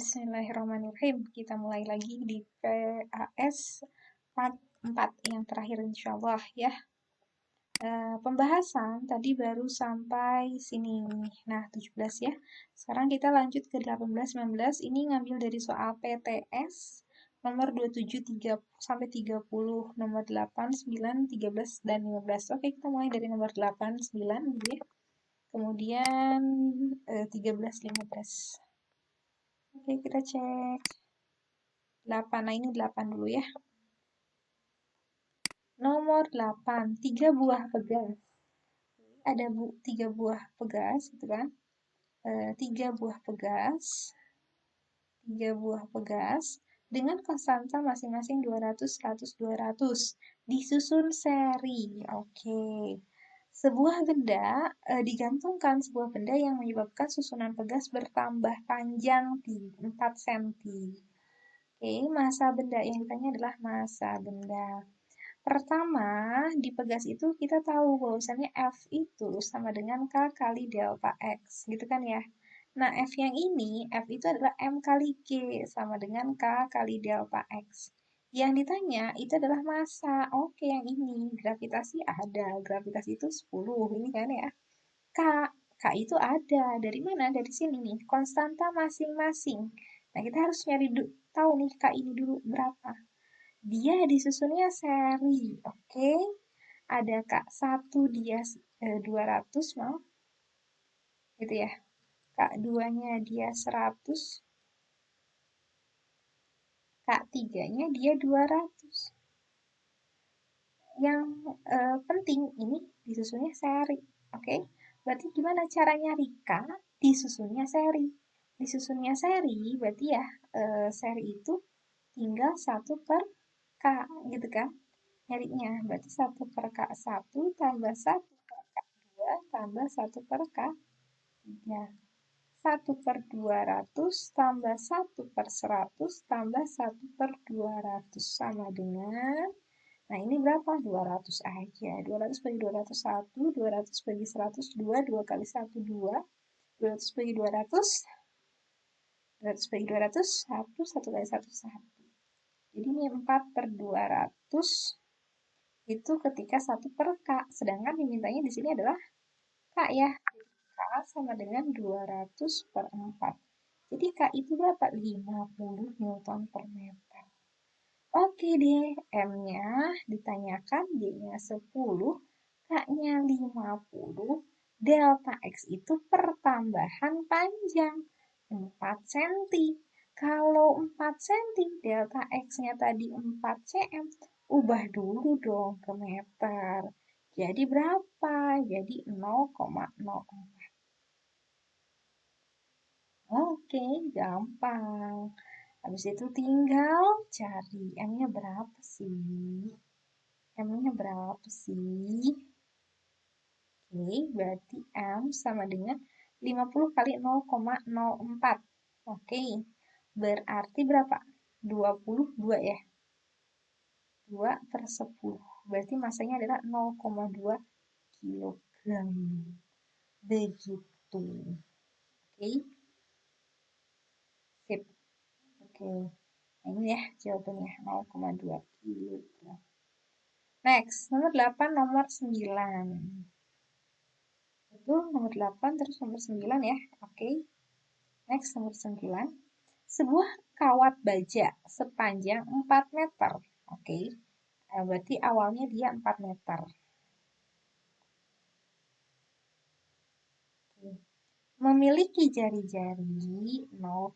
Bismillahirrahmanirrahim. Kita mulai lagi di PAS part 4 yang terakhir insyaallah ya. Pembahasan tadi baru sampai sini. Nah, 17 ya. Sekarang kita lanjut ke 18 19. Ini ngambil dari soal PTS nomor 27 sampai 30, nomor 8, 9, 13 dan 15. Oke, kita mulai dari nomor 8, 9 dulu ya. Kemudian 13, 15. Oke, kita cek 8. Nah, ini 8 dulu ya. Nomor 8, 3 buah pegas. Ada 3 buah pegas, gitu kan. 3 buah pegas. 3 buah pegas dengan konstanta masing-masing 200, 100, 200. Disusun seri. Oke. Sebuah benda, digantungkan sebuah benda yang menyebabkan susunan pegas bertambah panjang 4 cm. Oke, massa benda yang ditanya adalah massa benda. Pertama, di pegas itu kita tahu bahwasannya F itu sama dengan K kali delta X, gitu kan ya. Nah, F yang ini, F itu adalah M kali G, sama dengan K kali delta X. Yang ditanya itu adalah massa. Oke, yang ini, gravitasi ada. Gravitasi itu 10, ini kan ya. K itu ada. Dari mana? Dari sini nih, konstanta masing-masing. Nah, kita harus nyari tahu nih K ini dulu berapa. Dia disusunnya seri, oke? Ada K1 dia 200, maaf. Gitu ya. K2-nya dia 100. K3-nya dia 200. Yang penting ini disusunnya seri, oke? Berarti gimana cara nyari K disusunnya seri? Disusunnya seri berarti ya seri itu tinggal 1 per K gitu kan? Nyarinya berarti 1 per K1 tambah 1 per K2 tambah 1 per K3. 1 per 200 tambah 1 per 100 tambah 1 per 200 sama dengan, nah ini berapa? 200 aja. 200 bagi 200, 1. 200 bagi 100, 2. 2 kali 1, 2. 200 bagi 200, 200 bagi 200, 1. 1 kali 1, 1. Jadi ini 4 per 200 itu ketika 1 per K. Sedangkan dimintanya di sini adalah K ya. K sama dengan 200 per 4. Jadi K itu berapa? 50 Newton per meter. Oke deh, M-nya ditanyakan, D-nya 10, K-nya 50, delta X itu pertambahan panjang 4 cm. Kalau 4 cm, delta X-nya tadi 4 cm, ubah dulu dong ke meter. Jadi berapa? Jadi 0,04. Oke, gampang. Habis itu tinggal cari M-nya berapa sih? M-nya berapa sih? Oke, berarti M sama dengan 50 kali 0,04. Oke, berarti berapa? 22 ya? 2 per 10. Berarti masanya adalah 0,2 kilogram. Begitu. Oke. Sip. Oke. Nah, ini ya jawabannya 0,2 kilogram. Next, nomor 8, nomor 9. Itu nomor 8 terus nomor 9 ya. Oke. Next, nomor 9. Sebuah kawat baja sepanjang 4 meter. Oke. Berarti awalnya dia 4 meter. Oke. Memiliki jari-jari 0,2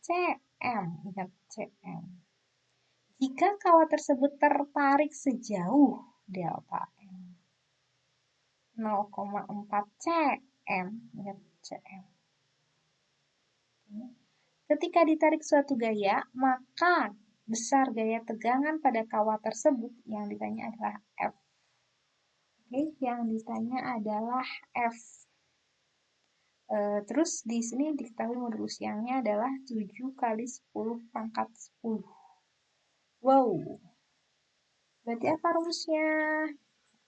cm. Ingat cm. Jika kawat tersebut tertarik sejauh delta M 0,4 cm, ingat cm. Ketika ditarik suatu gaya, maka besar gaya tegangan pada kawat tersebut. Yang ditanya adalah F. Oke, yang ditanya adalah F. Terus di sini diketahui modulus Youngnya adalah 7 kali 10 pangkat 10. Wow. Berarti apa rumusnya?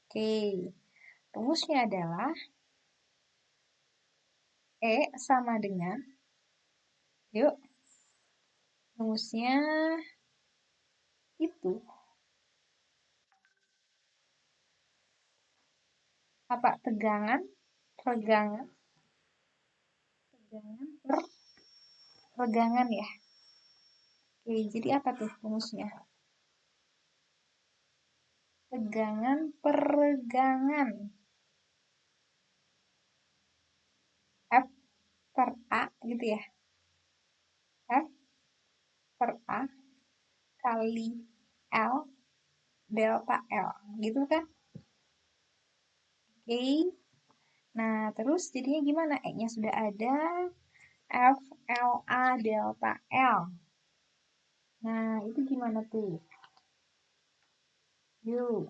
Oke. Rumusnya adalah E sama dengan, yuk, Rumusnya itu apa? Regangan, tegangan regangan ya. Oke, jadi apa tuh rumusnya? Tegangan peregangan. F per A gitu ya. F per A kali L delta L. Gitu kan? Oke. Nah, terus jadinya gimana? E-nya sudah ada. F L A delta L. Nah, itu gimana tuh? Yuk,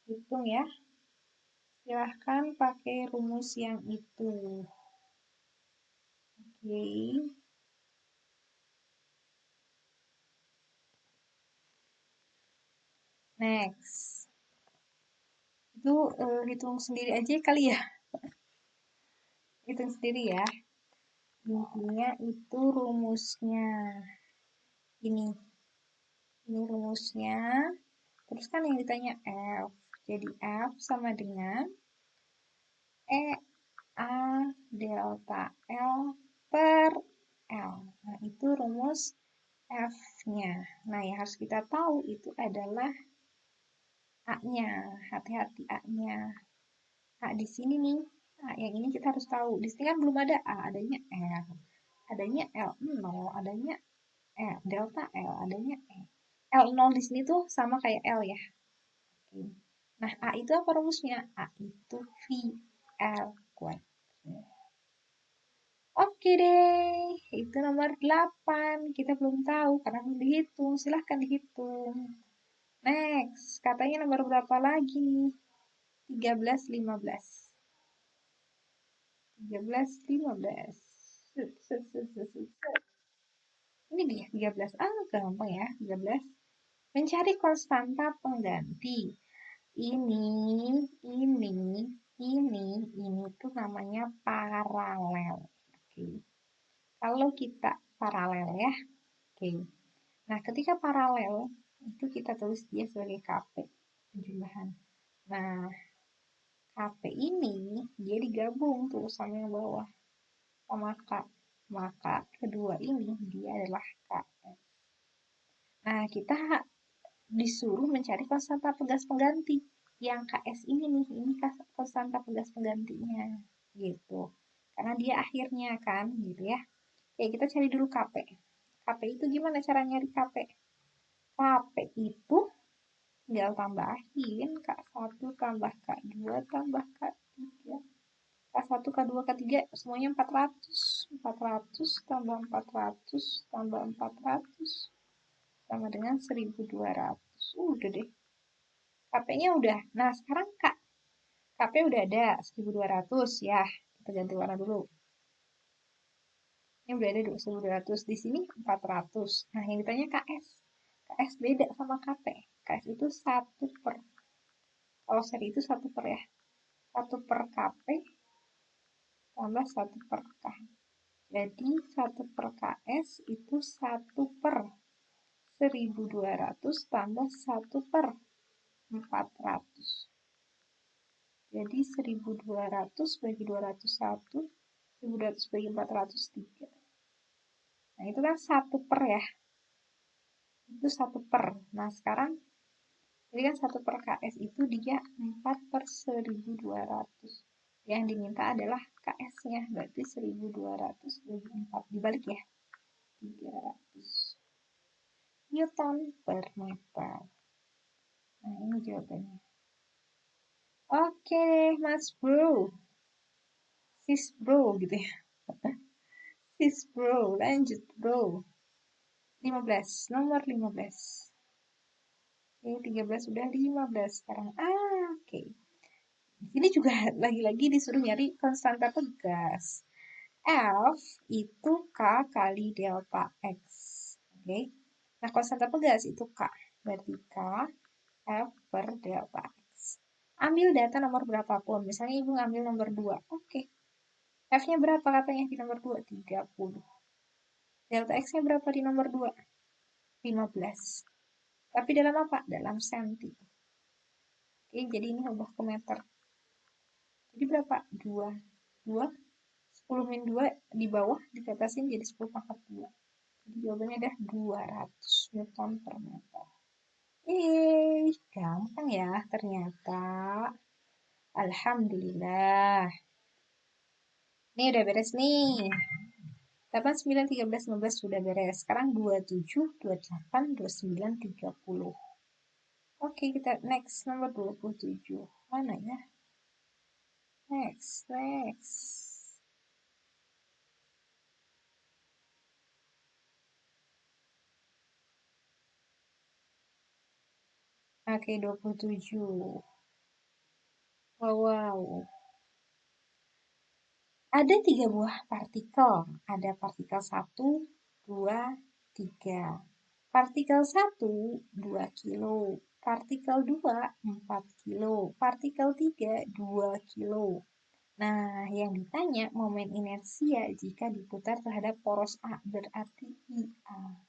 hitung ya. Silahkan pakai rumus yang itu. Oke. Next. Itu hitung sendiri aja kali ya. Hitung sendiri ya. Intinya itu rumusnya. Ini rumusnya. Terus kan yang ditanya F. Jadi F sama dengan E A delta L per L. Nah, itu rumus F-nya. Nah, yang harus kita tahu itu adalah A-nya. Hati-hati A-nya. A di sini nih. A yang ini kita harus tahu. Di sini kan belum ada A, adanya L. Adanya L0, adanya delta L, adanya E. L0 di sini tuh sama kayak L ya. Nah, A itu apa rumusnya? A itu VL kuat. Oke deh, itu nomor 8. Kita belum tahu karena belum dihitung. Silahkan dihitung. Next, katanya nomor berapa lagi nih? 13, 15. 13, 15. Set, set, set, set, set. Ini dia 13. Ah, gampang ya, 13. Mencari konstanta pengganti. Ini, ini, ini tuh namanya paralel. Oke. Kalau kita paralel ya. Oke. Nah, ketika paralel, itu kita tulis dia sebagai KP, penjumlahan. Nah, KP ini dia digabung tuh sama yang bawah, sama K. Maka kedua ini dia adalah KS. Nah, kita disuruh mencari konstanta pegas pengganti. Yang KS ini nih, ini konstanta pegas penggantinya. Gitu. Karena dia akhirnya kan, gitu ya. Oke, kita cari dulu KP. KP itu gimana cara nyari KP? KP itu tinggal tambahin K1 tambah K2 tambah K3. K1, K2, K3 semuanya 400. 400 tambah 400 tambah 400 sama dengan 1200. Udah deh. KP-nya udah. Nah, sekarang KP udah ada 1200 ya. Kita ganti warna dulu. Ini udah ada 1200. Di sini 400. Nah, yang ditanya KS. KS beda sama KP. KS itu 1 per. Kalau seri itu 1 per ya. 1 per KP tambah 1 per K. Jadi 1 per KS itu 1 per 1200 tambah 1 per 400. Jadi 1200 bagi 201, 1200 bagi 403. Nah, itu kan 1 per ya. Itu 1 per. Nah, sekarang jadi kan 1 per KS itu dia 4 per 1200. Yang diminta adalah KS-nya, berarti 1200 bagi 4. Dibalik ya. 300 Newton per meter. Nah, ini jawabannya. Oke, Mas Bro. Sis Bro gitu ya. Sis Bro, lanjut Bro. 15, nomor 15. Oke, 13 sudah 15 sekarang. Oke. Ini juga lagi-lagi disuruh nyari konstanta pegas. F itu K kali delta X. Oke. Nah, konstanta pegas itu K. Berarti K F per delta X. Ambil data nomor berapapun. Misalnya ibu ngambil nomor 2. Oke. F-nya berapa katanya di nomor 2? 30. Delta X-nya berapa di nomor 2? 15. Tapi dalam apa? Dalam senti. Oke, jadi ini ubah ke meter. Jadi berapa? 2. 2. 10 min 2 di bawah dibatasin jadi 10 pangkat 2. Jadi jawabannya adalah 200 Newton per meter. Gampang ya ternyata. Alhamdulillah. Ini udah beres nih. 8, 9, 13, 15 sudah beres. Sekarang 27, 28, 29, 30. Oke, kita next nomor 27. Mana ya? Next. Oke, 27. Wow. Ada 3 buah partikel. Ada partikel 1, 2, 3. Partikel 1, 2 kilo. Partikel 2, 4 kilo. Partikel 3, 2 kilo. Nah, yang ditanya momen inersia jika diputar terhadap poros A berarti IA.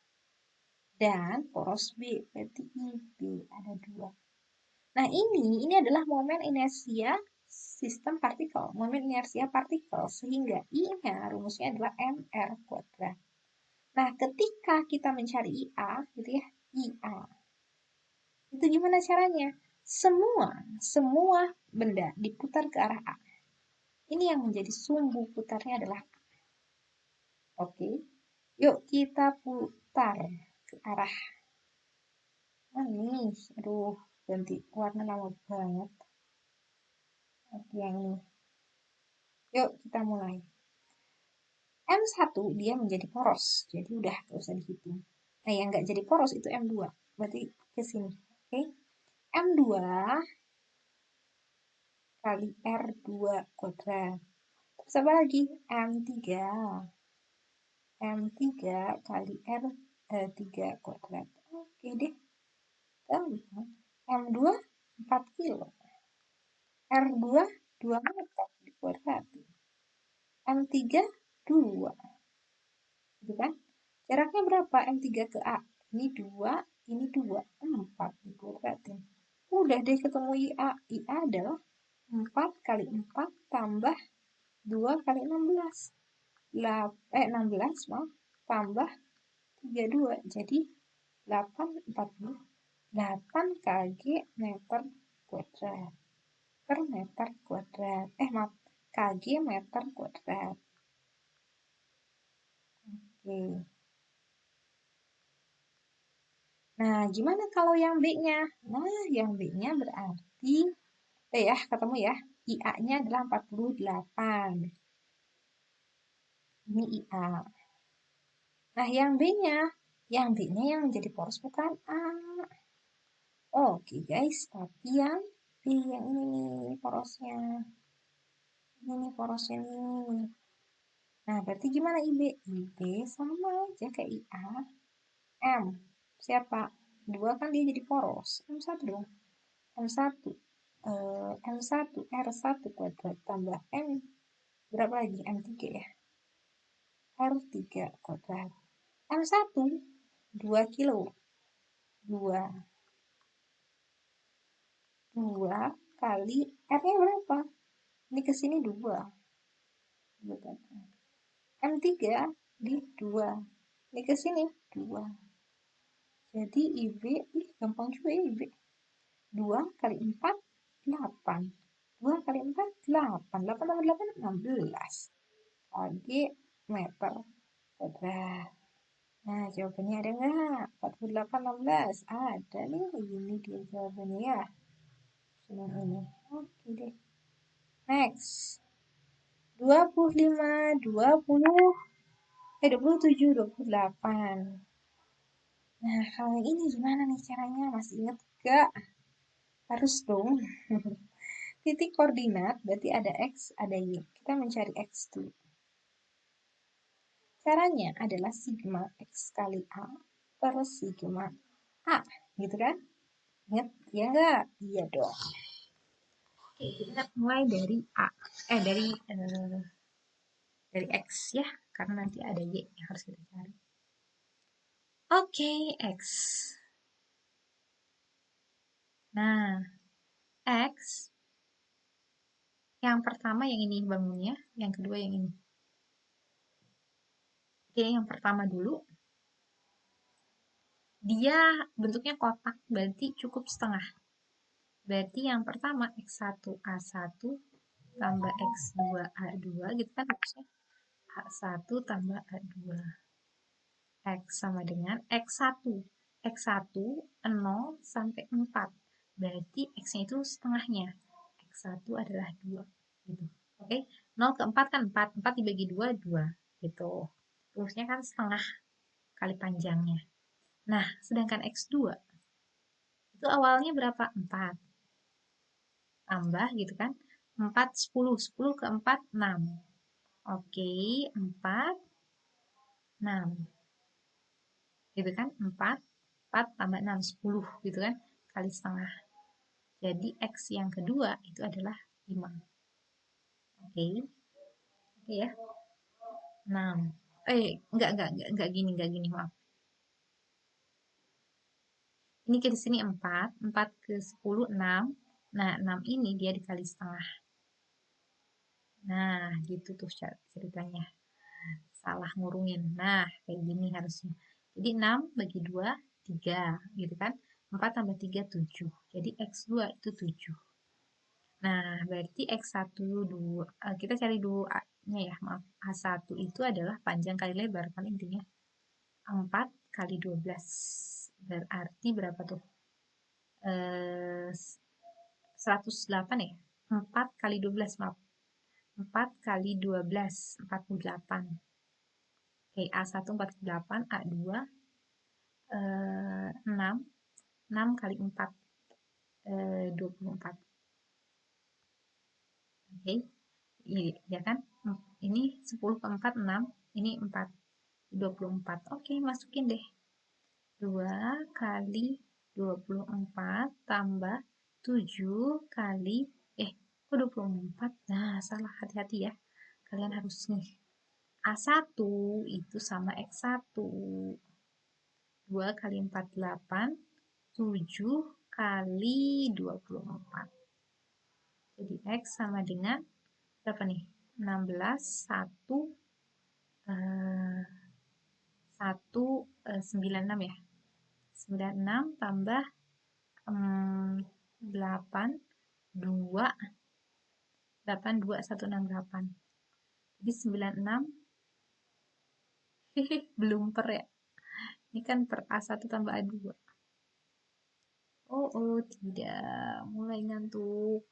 Dan poros B berarti IB. Ada 2. Nah, ini adalah momen inersia sistem partikel, momen inersia partikel, sehingga I-nya rumusnya adalah mr kuadrat. Nah, ketika kita mencari IA, gitu ya, IA, itu gimana caranya? Semua benda diputar ke arah A. Ini yang menjadi sumbu putarnya adalah A. Oke, yuk kita putar ke arah ini. Aduh, ganti warna lama banget. Oke, yang ini. Yuk kita mulai. M1 dia menjadi poros, jadi udah gak usah dihitung. Nah, yang nggak jadi poros itu M2, berarti ke sini. Oke, M2 kali R2 kuadrat. Terus apa lagi? M3. M3 kali R3 kuadrat. Oke deh, gampang. M2 4 kilo. R2 2 meter dikuadratin. M3 2. Gitu kan? Jaraknya berapa? M3 ke A. Ini 2, ini 2. 4 dikuadratin. Udah deh ketemu IA. IA adalah 4 kali 4 tambah 2 kali 16. 16, maaf. Tambah 32. Jadi 8, 40. 8 kg meter kuadrat. Per meter kuadrat. Maaf. Kg meter kuadrat. Oke. Nah, gimana kalau yang B-nya? Nah, yang B-nya berarti, ya, ketemu ya. IA-nya adalah 48. Ini IA. Nah, yang B-nya. Yang B-nya yang menjadi poros bukan A. Oke, guys. Tapi yang B, yang ini nih porosnya. Ini nih porosnya nih. Nah, berarti gimana IB? IB sama aja kayak IA. M. Siapa? 2 kan dia jadi poros. M1 dong. M1. M1 R1 kuadrat tambah M berapa lagi? M3 ya. R3 kuadrat. M1 2 kilo. 2. 2 kali R-nya berapa? Ini ke sini 2. M3 di 2. Ini ke sini 2. Jadi IB, gampang juga ya IB. 2 kali 4, 8. 2 kali 4, 8. 8 tambah 8, 16. Kg meter kuadrat. Nah, jawabannya ada nggak? 48, 16. Ada nih, ini dia jawabannya ya. Senang ini. Oke deh. Next. 25, 20, 27, 28. Nah, kalau ini gimana nih caranya? Masih inget gak? Harus dong. Titik koordinat berarti ada X, ada Y. Kita mencari X dulu. Caranya adalah sigma X kali A per sigma A. Gitu kan? Ingat? Ya enggak? Iya dong. Oke, kita mulai dari A. Dari dari X ya, karena nanti ada Y yang harus kita cari. Oke, X. Nah, X yang pertama yang ini bangunnya, yang kedua yang ini. Oke, yang pertama dulu. Dia bentuknya kotak, berarti cukup setengah. Berarti yang pertama X1A1 tambah X2A2 gitu kan harusnya. A1 tambah A2. X sama dengan X1. X1 0 sampai 4. Berarti X-nya itu setengahnya. X1 adalah 2. Gitu. Oke, 0 ke 4 kan 4. 4 dibagi 2, 2. Gitu. Terusnya kan setengah kali panjangnya. Nah, sedangkan X2 itu awalnya berapa? 4. Tambah gitu kan. 4, 10. 10 ke 4, 6. Oke, 4, 6. Gitu kan. 4 tambah 6, 10 gitu kan. Kali setengah. Jadi X yang kedua itu adalah 5. Oke. Oke ya. 6. Enggak gini, maaf. Ini ke sini 4, 4 ke 10, 6. Nah, 6 ini dia dikali setengah. Nah, gitu tuh ceritanya. Salah ngurungin. Nah, kayak gini harusnya. Jadi 6 bagi 2, 3. Gitu kan. 4 tambah 3, 7. Jadi X2 itu 7. Nah, berarti X1, 2. Kita cari dulu A-nya ya, maaf. A1 itu adalah panjang kali lebar, kan intinya. 4 kali 12. Berarti berapa tuh? 108 ya? 4 kali 12, maaf. 4 kali 12, 48. Oke, A1 48, A2 6. 6 kali 4, 24. Oke, ya kan? Ini 10 ke 4, 6. Ini 4. 24. Oke, masukin deh. 2 kali 24 tambah 7 kali, kok 24? Nah, salah, hati-hati ya. Kalian harus nih. A1 itu sama X1. 2 kali 4, 8. 7 kali 24. Jadi X sama dengan berapa nih? 16, 1, 96 ya. 96 tambah 8, 2, 8, 2, 168. Jadi 96, belum per ya. Ini kan per A1 tambah A2. Oh, tidak. Mulai ngantuk.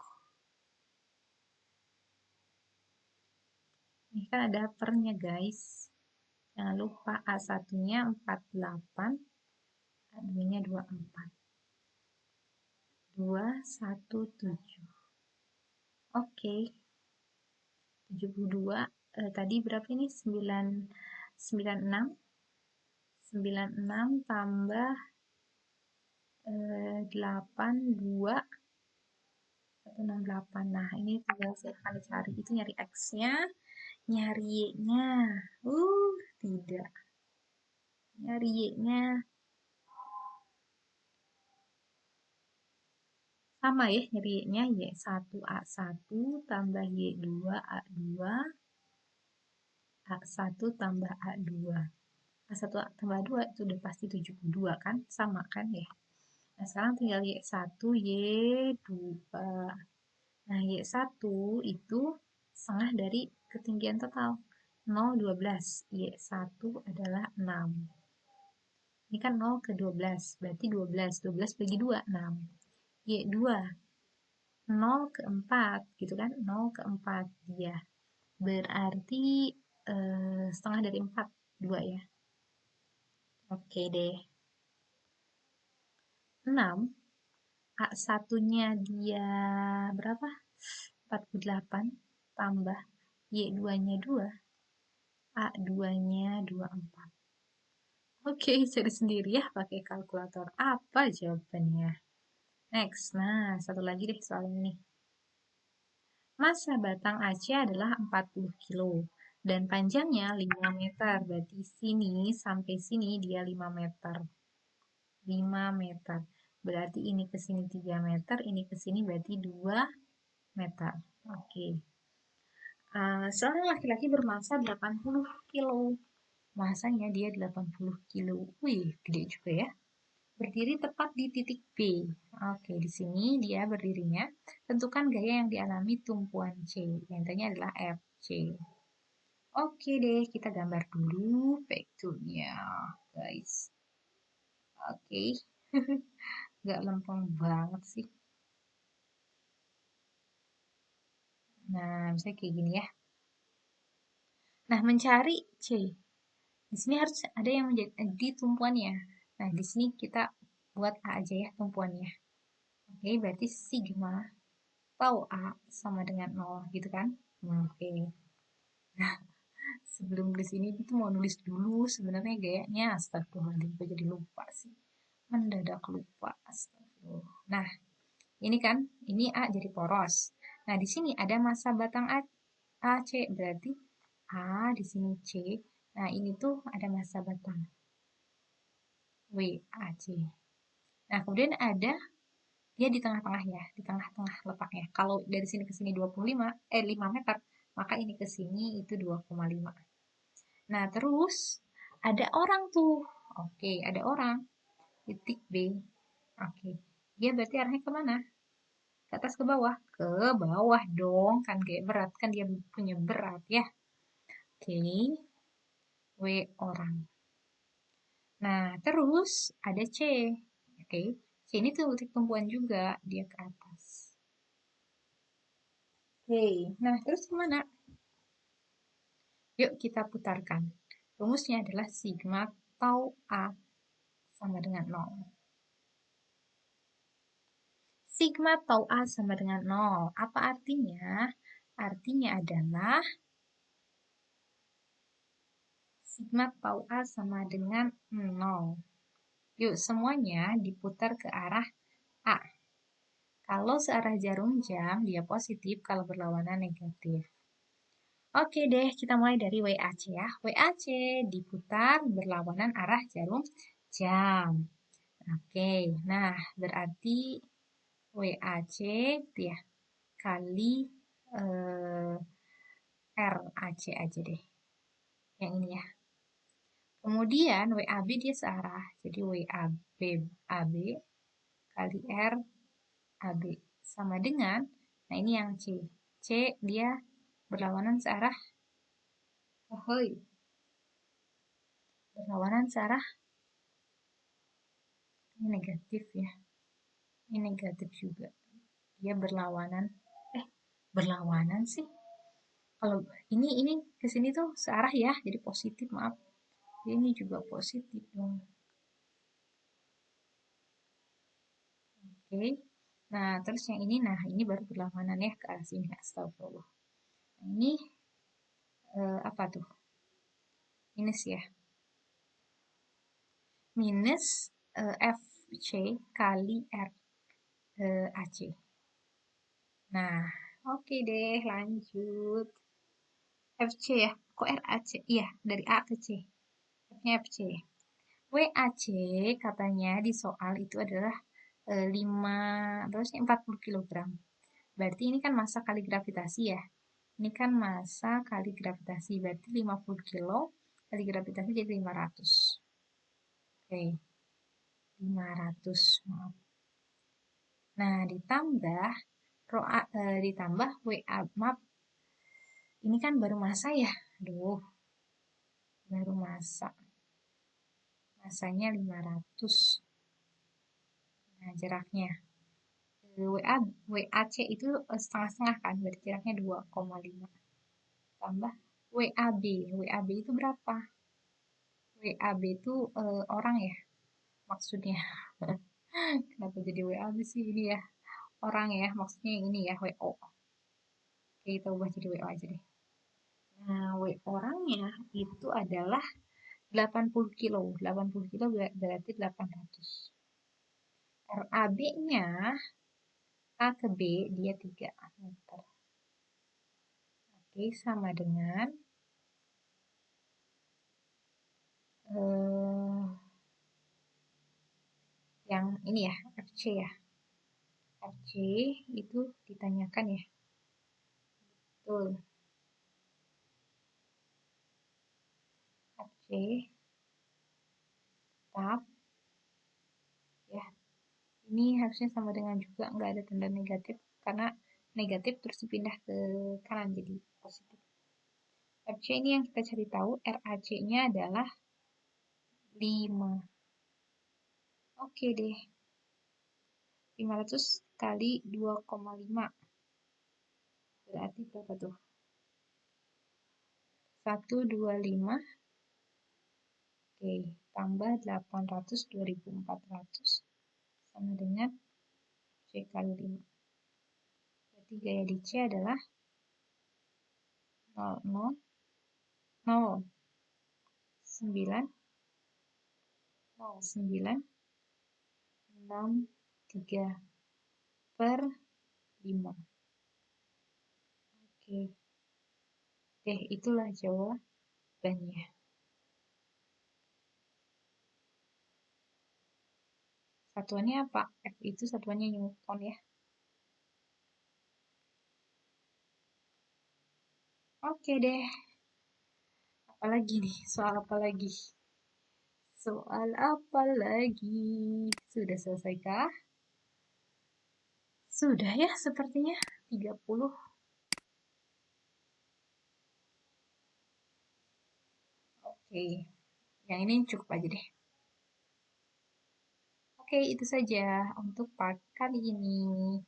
Ini kan ada pernya, guys. Jangan lupa A1-nya 48, A2-nya 24. 217. Oke. 72. Tadi berapa ini? 96. 96 tambah 8, 2, 168. Nah, ini tinggal saya akan cari. Itu nyari X-nya, nyari Y-nya. Tidak. Nyari Y-nya. Sama ya, nyari Y-nya. Y1A1 tambah Y2A2. A1 tambah A2. A1 tambah A2 itu udah pasti 72 kan? Sama kan ya? Nah, sekarang tinggal Y1, Y2. Nah, Y1 itu setengah dari ketinggian total. 0, 12. Y1 adalah 6. Ini kan 0 ke 12, berarti 12. 12 bagi 2, 6. Y2, 0 ke 4, gitu kan? 0 ke 4 dia. Berarti setengah dari 4, 2 ya. Oke deh. 6, A1-nya dia berapa? 48 tambah Y2-nya 2, A2-nya 24. Oke, cari sendiri ya pakai kalkulator. Apa jawabannya? Next. Nah, satu lagi deh soal ini. Massa batang Aceh adalah 40 kilo. Dan panjangnya 5 meter. Berarti sini sampai sini dia 5 meter. 5 meter. Berarti ini ke sini 3 meter, ini ke sini berarti 2 meter. Oke. Seorang laki-laki bermassa 80 kilo. Masanya dia 80 kilo. Wih, gede juga ya. Berdiri tepat di titik B. Oke, di sini dia berdirinya. Tentukan gaya yang dialami tumpuan C. Yang intinya adalah FC. Oke deh, kita gambar dulu vektornya, guys. Oke, nggak lempeng banget sih. Nah, misalnya kayak gini ya. Nah, mencari C. Di sini harus ada yang menjadi di tumpuannya. Nah, di sini kita buat A aja ya tumpuannya. Oke, berarti sigma tau A sama dengan 0 gitu kan? Oke. Nah, sebelum di sini itu mau nulis dulu sebenarnya gayanya. Astagfirullahaladzim, gue jadi lupa sih. Mendadak lupa. Astagfirullah. Nah, ini kan, ini A jadi poros. Nah, di sini ada massa batang AC, berarti A di sini C. Nah, ini tuh ada massa batang WAC. Nah, kemudian ada dia di tengah-tengah ya, di tengah-tengah letaknya. Kalau dari sini ke sini 5 meter, maka ini ke sini itu 2,5. Nah, terus ada orang tuh. Oke, ada orang. Titik B. Oke. Dia berarti arahnya kemana? Ke atas ke bawah? Ke bawah dong, kan kayak berat. Kan dia punya berat ya. Oke. W orang. Nah, terus ada C. Oke. C ini tuh titik tumpuan juga. Dia ke atas. Oke. Nah, terus kemana? Yuk kita putarkan. Rumusnya adalah sigma tau A sama dengan 0. Sigma tau A sama dengan 0. Apa artinya? Artinya adalah sigma tau A sama dengan 0. Yuk semuanya diputar ke arah A. Kalau searah jarum jam, dia positif. Kalau berlawanan negatif. Oke deh, kita mulai dari WAC ya. WAC diputar berlawanan arah jarum jam. Oke, nah berarti WAC gitu ya, kali RAC aja deh. Yang ini ya. Kemudian WAB dia searah. Jadi WAB AB kali RAB sama dengan, nah ini yang C. C dia berlawanan searah. Oh, berlawanan searah. Ini negatif ya. Ini negatif juga. Dia berlawanan. Berlawanan sih. Kalau ini ke sini tuh searah ya, jadi positif, maaf. Ini juga positif dong. Oke. Nah, terus yang ini, nah ini baru berlawanan ya ke arah sini. Astagfirullah. Nah, ini apa tuh? Minus ya. Minus FC kali AC. Nah, oke deh, lanjut. FC ya, kok RAC? Iya, dari A ke C. F-nya FC. WAC katanya di soal itu adalah 5, terusnya 40 kg. Berarti ini kan massa kali gravitasi ya. Ini kan massa kali gravitasi, berarti 50 kilo kali gravitasi jadi 500. Oke, 500, maaf. Nah, ditambah WA, maaf. Ini kan baru massa ya. Aduh, baru massa. Massanya 500. Nah, jaraknya. WAC itu setengah-setengah kan, berarti jaraknya 2,5. Tambah WAB. WAB itu berapa? WAB itu orang ya, maksudnya. Kenapa jadi WAB sih ini ya? Orang ya, maksudnya yang ini ya, WO. Oke, kita ubah jadi WO aja deh. Nah, W orangnya itu adalah 80 kilo. 80 kilo berarti 800. RAB-nya A ke B dia 3 meter. Oke, sama dengan ini ya, FC ya. FC itu ditanyakan ya. Betul. FC tetap ya. Ini harusnya sama dengan juga, nggak ada tanda negatif karena negatif terus dipindah ke kanan jadi positif. FC ini yang kita cari tahu, RAC-nya adalah 5. Oke deh. 500 kali 2,5. Berarti berapa tuh? 125. Oke, tambah 800, 2400. Sama dengan C kali 5. Berarti gaya di C adalah 0, 0, 0, 9, 0, 9, 6, 3 per 5. Oke. Deh, itulah jawabannya. Satuannya apa? F itu satuannya Newton ya. Oke deh. Apalagi nih? Soal apa lagi? Soal apa lagi? Sudah selesaikah? Sudah ya sepertinya. 30. Oke. Yang ini cukup aja deh. Oke, itu saja untuk part kali ini.